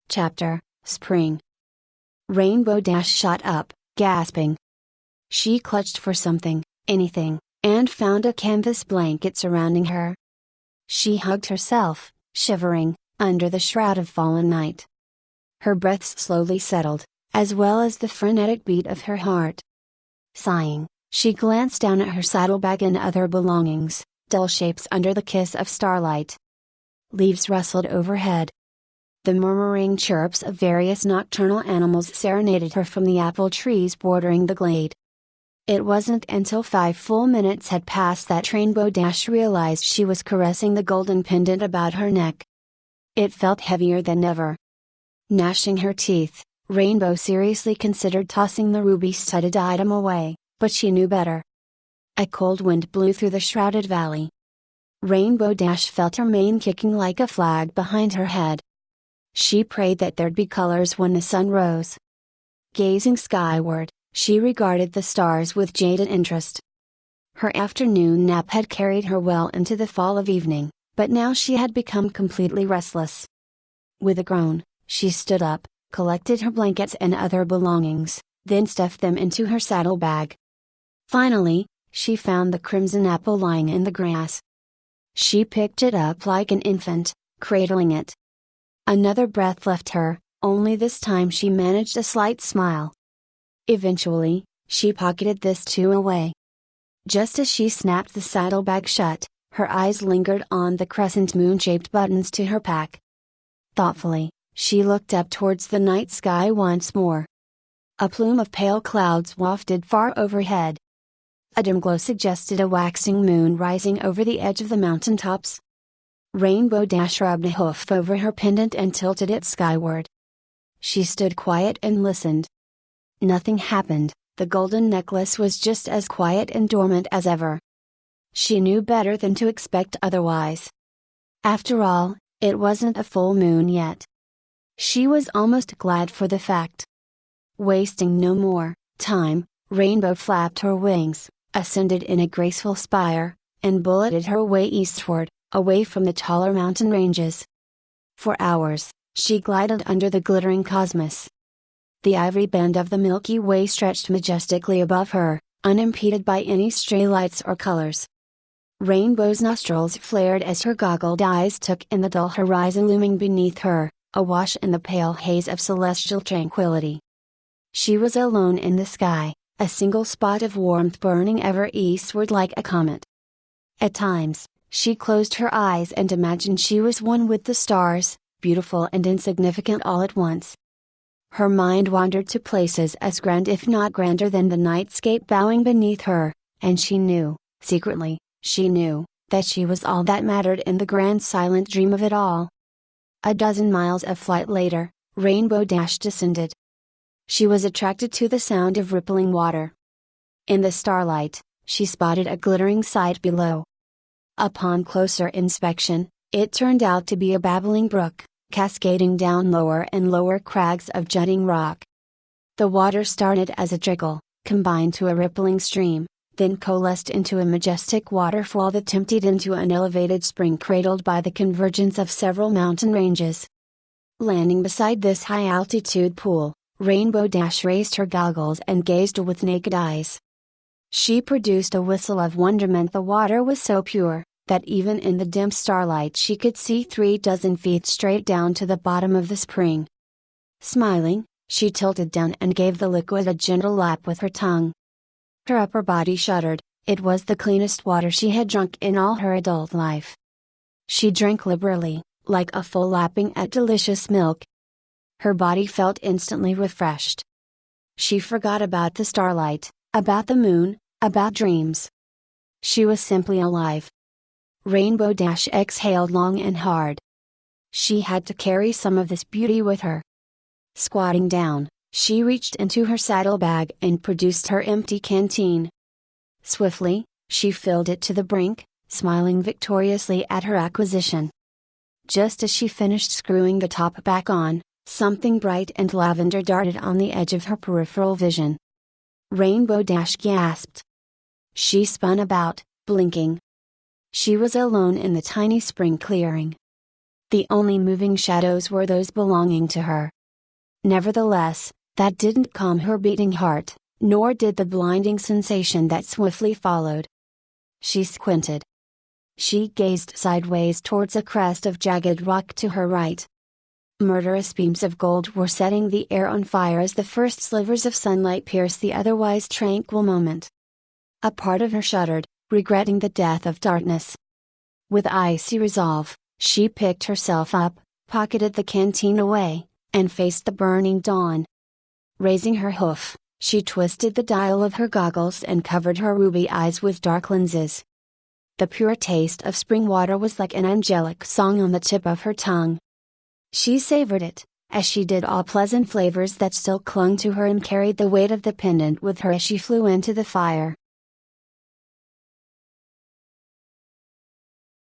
Chapter, Spring. Rainbow Dash shot up, gasping. She clutched for something, anything, and found a canvas blanket surrounding her. She hugged herself, shivering, under the shroud of fallen night. Her breaths slowly settled, as well as the frenetic beat of her heart. Sighing, she glanced down at her saddlebag and other belongings, dull shapes under the kiss of starlight. Leaves rustled overhead. The murmuring chirps of various nocturnal animals serenaded her from the apple trees bordering the glade. It wasn't until 5 full minutes had passed that Rainbow Dash realized she was caressing the golden pendant about her neck. It felt heavier than ever. Gnashing her teeth, Rainbow seriously considered tossing the ruby-studded item away, but she knew better. A cold wind blew through the shrouded valley. Rainbow Dash felt her mane kicking like a flag behind her head. She prayed that there'd be colors when the sun rose. Gazing skyward, she regarded the stars with jaded interest. Her afternoon nap had carried her well into the fall of evening, but now she had become completely restless. With a groan, she stood up, collected her blankets and other belongings, then stuffed them into her saddlebag. Finally, she found the crimson apple lying in the grass. She picked it up like an infant, cradling it. Another breath left her, only this time she managed a slight smile. Eventually, she pocketed this too away. Just as she snapped the saddlebag shut, her eyes lingered on the crescent moon-shaped buttons to her pack. Thoughtfully, she looked up towards the night sky once more. A plume of pale clouds wafted far overhead. A dim glow suggested a waxing moon rising over the edge of the mountaintops. Rainbow Dash rubbed a hoof over her pendant and tilted it skyward. She stood quiet and listened. Nothing happened, the golden necklace was just as quiet and dormant as ever. She knew better than to expect otherwise. After all, it wasn't a full moon yet. She was almost glad for the fact. Wasting no more time, Rainbow flapped her wings, ascended in a graceful spire, and bulleted her way eastward, away from the taller mountain ranges. For hours, she glided under the glittering cosmos. The ivory band of the Milky Way stretched majestically above her, unimpeded by any stray lights or colors. Rainbow's nostrils flared as her goggled eyes took in the dull horizon looming beneath her, awash in the pale haze of celestial tranquility. She was alone in the sky, a single spot of warmth burning ever eastward like a comet. At times, she closed her eyes and imagined she was one with the stars, beautiful and insignificant all at once. Her mind wandered to places as grand if not grander than the nightscape bowing beneath her, and she knew, secretly, she knew, that she was all that mattered in the grand silent dream of it all. A dozen miles of flight later, Rainbow Dash descended. She was attracted to the sound of rippling water. In the starlight, she spotted a glittering sight below. Upon closer inspection, it turned out to be a babbling brook, cascading down lower and lower crags of jutting rock. The water started as a trickle, combined to a rippling stream, then coalesced into a majestic waterfall that emptied into an elevated spring cradled by the convergence of several mountain ranges. Landing beside this high-altitude pool, Rainbow Dash raised her goggles and gazed with naked eyes. She produced a whistle of wonderment. The water was so pure, that even in the dim starlight she could see 36 feet straight down to the bottom of the spring. Smiling, she tilted down and gave the liquid a gentle lap with her tongue. Her upper body shuddered, it was the cleanest water she had drunk in all her adult life. She drank liberally, like a foal lapping at delicious milk. Her body felt instantly refreshed. She forgot about the starlight, about the moon, about dreams. She was simply alive. Rainbow Dash exhaled long and hard. She had to carry some of this beauty with her. Squatting down, she reached into her saddlebag and produced her empty canteen. Swiftly, she filled it to the brink, smiling victoriously at her acquisition. Just as she finished screwing the top back on, something bright and lavender darted on the edge of her peripheral vision. Rainbow Dash gasped. She spun about, blinking. She was alone in the tiny spring clearing. The only moving shadows were those belonging to her. Nevertheless, that didn't calm her beating heart, nor did the blinding sensation that swiftly followed. She squinted. She gazed sideways towards a crest of jagged rock to her right. Murderous beams of gold were setting the air on fire as the first slivers of sunlight pierced the otherwise tranquil moment. A part of her shuddered, regretting the death of darkness. With icy resolve, she picked herself up, pocketed the canteen away, and faced the burning dawn. Raising her hoof, she twisted the dial of her goggles and covered her ruby eyes with dark lenses. The pure taste of spring water was like an angelic song on the tip of her tongue. She savored it, as she did all pleasant flavors that still clung to her and carried the weight of the pendant with her as she flew into the fire.